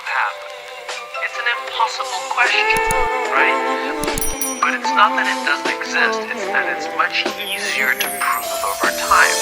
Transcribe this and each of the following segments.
love happen? It's an impossible question, right? But it's not that it doesn't exist, it's that it's much easier to prove over time.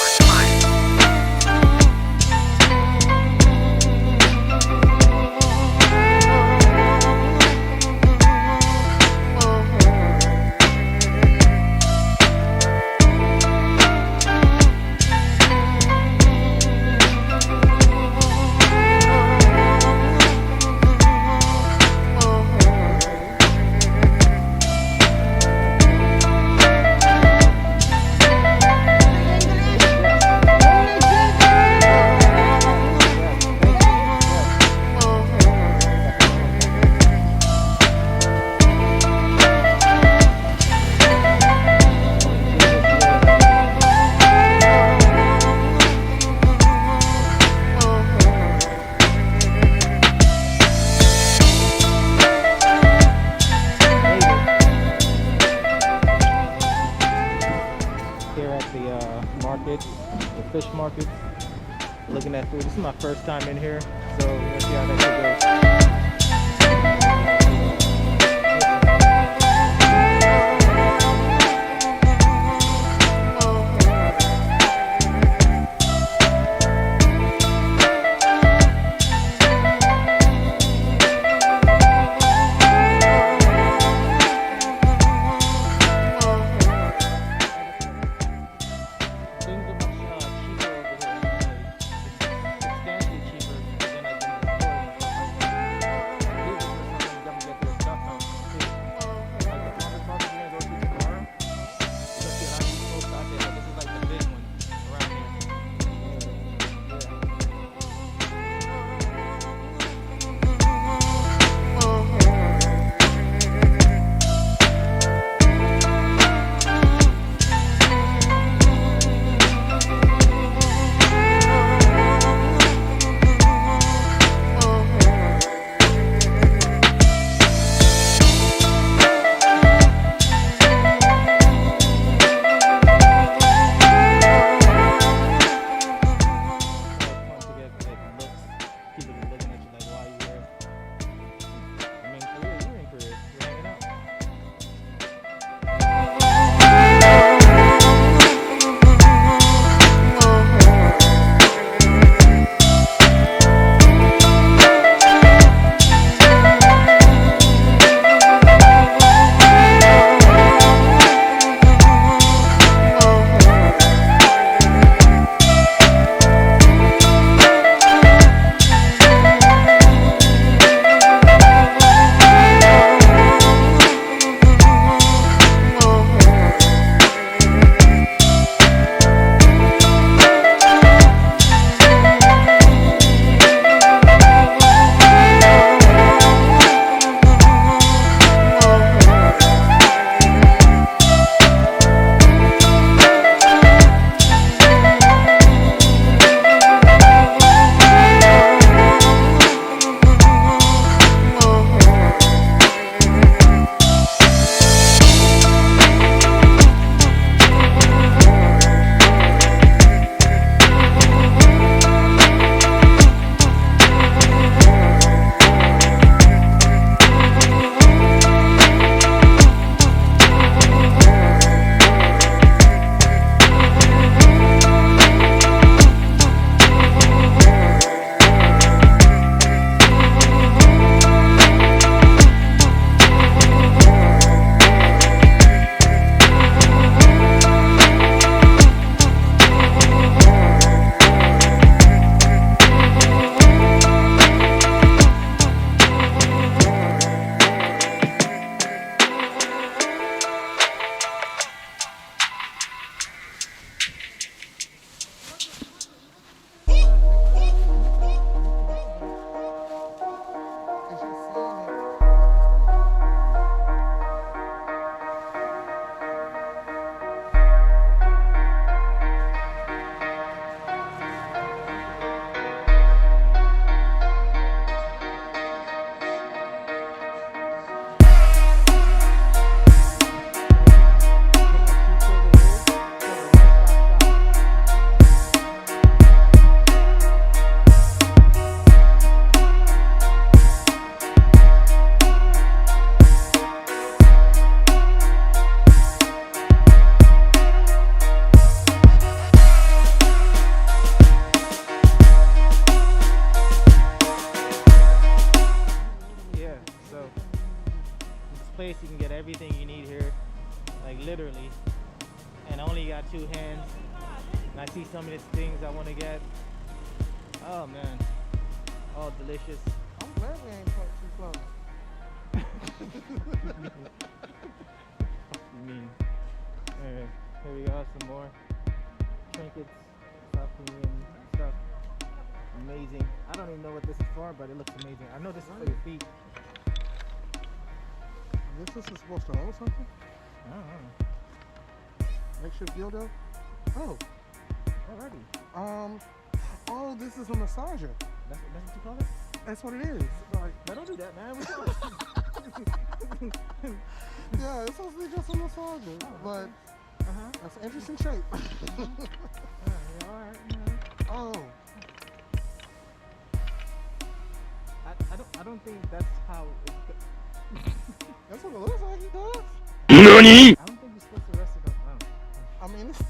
Market, the fish market, looking at food. This is my first time in here, so let's see how that goes. place. You can get everything you need here, like literally. And I only got 2 hands. And I see some of these things I want to get. Oh man, all delicious. I'm glad we ain't parked too close. You mean? Alright, here we go. Some more trinkets, South Korean stuff. Amazing. I don't even know what this is for, but it looks amazing. I know this is for your feet. This is supposed to hold something? I don't know. Makeshift dildo? Oh. Alrighty. Oh, this is a massager. That's what you call it? That's what it is. Like, No, don't do that, man. yeah, it's supposed to be just a massager, but that's an interesting shape. Alright. Oh, I don't think that's how it that's what it looks like. He does. I don't think you're supposed to rest it up. I mean, it's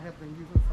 have been using